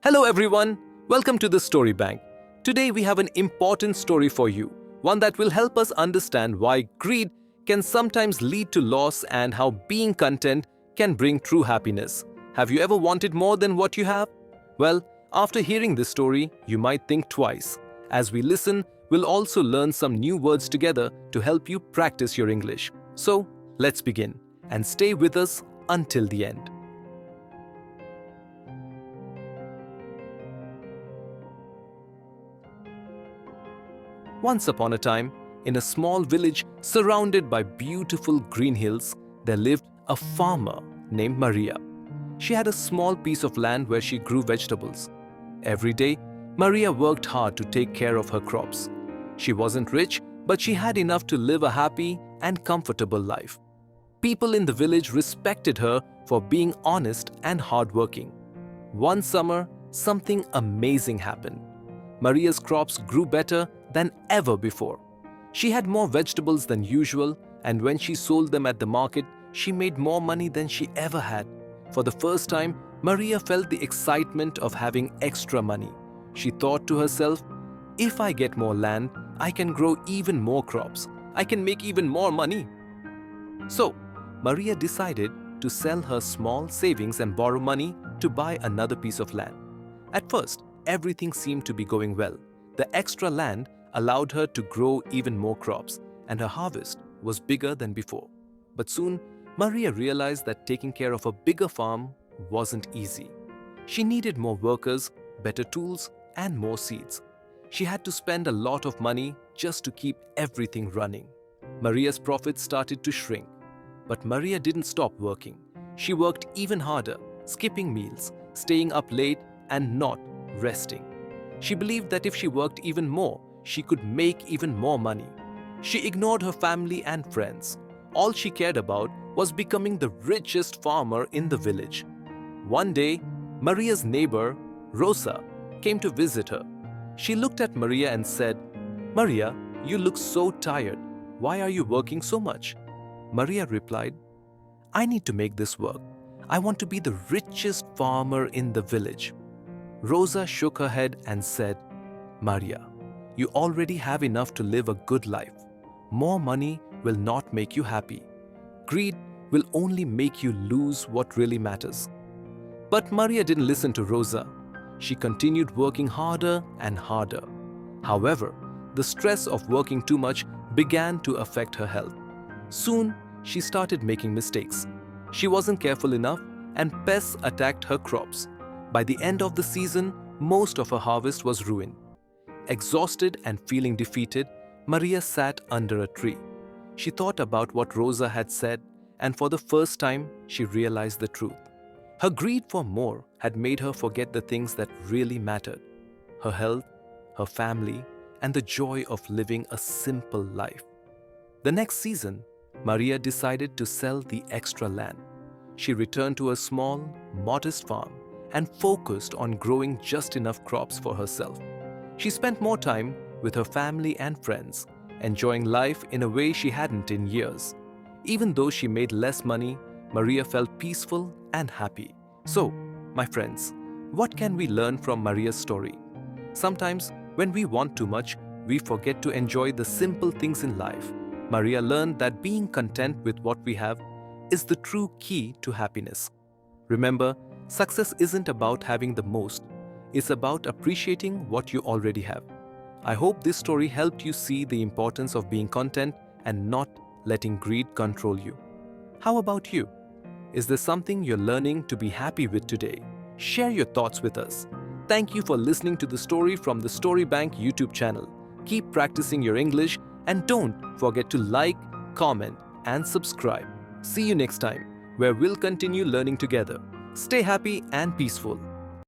Hello everyone, welcome to the Story Bank. Today we have an important story for you, one that will help us understand why greed can sometimes lead to loss and how being content can bring true happiness. Have you ever wanted more than what you have? Well, after hearing this story, you might think twice. As we listen, we'll also learn some new words together to help you practice your English. So, let's begin and stay with us until the end. Once upon a time, in a small village surrounded by beautiful green hills, there lived a farmer named Maria. She had a small piece of land where she grew vegetables. Every day, Maria worked hard to take care of her crops. She wasn't rich, but she had enough to live a happy and comfortable life. People in the village respected her for being honest and hardworking. One summer, something amazing happened. Maria's crops grew better than ever before. She had more vegetables than usual, and when she sold them at the market, she made more money than she ever had. For the first time, Maria felt the excitement of having extra money. She thought to herself, if I get more land, I can grow even more crops. I can make even more money. So, Maria decided to sell her small savings and borrow money to buy another piece of land. At first, everything seemed to be going well. The extra land allowed her to grow even more crops, and her harvest was bigger than before. But soon, Maria realized that taking care of a bigger farm wasn't easy. She needed more workers, better tools, and more seeds. She had to spend a lot of money just to keep everything running. Maria's profits started to shrink. But Maria didn't stop working. She worked even harder, skipping meals, staying up late, and not resting. She believed that if she worked even more, she could make even more money. She ignored her family and friends. All she cared about was becoming the richest farmer in the village. One day, Maria's neighbor, Rosa, came to visit her. She looked at Maria and said, "Maria, you look so tired. Why are you working so much?" Maria replied, "I need to make this work. I want to be the richest farmer in the village." Rosa shook her head and said, "Maria, you already have enough to live a good life. More money will not make you happy. Greed will only make you lose what really matters." But Maria didn't listen to Rosa. She continued working harder and harder. However, the stress of working too much began to affect her health. Soon, she started making mistakes. She wasn't careful enough, and pests attacked her crops. By the end of the season, most of her harvest was ruined. Exhausted and feeling defeated, Maria sat under a tree. She thought about what Rosa had said, and for the first time, she realized the truth. Her greed for more had made her forget the things that really mattered: her health, her family, and the joy of living a simple life. The next season, Maria decided to sell the extra land. She returned to a small, modest farm and focused on growing just enough crops for herself. She spent more time with her family and friends, enjoying life in a way she hadn't in years. Even though she made less money, Maria felt peaceful and happy. So, my friends, what can we learn from Maria's story? Sometimes, when we want too much, we forget to enjoy the simple things in life. Maria learned that being content with what we have is the true key to happiness. Remember, success isn't about having the most. It's about appreciating what you already have. I hope this story helped you see the importance of being content and not letting greed control you. How about you? Is there something you're learning to be happy with today? Share your thoughts with us. Thank you for listening to the story from the Story Bank YouTube channel. Keep practicing your English and don't forget to like, comment, and subscribe. See you next time, where we'll continue learning together. Stay happy and peaceful.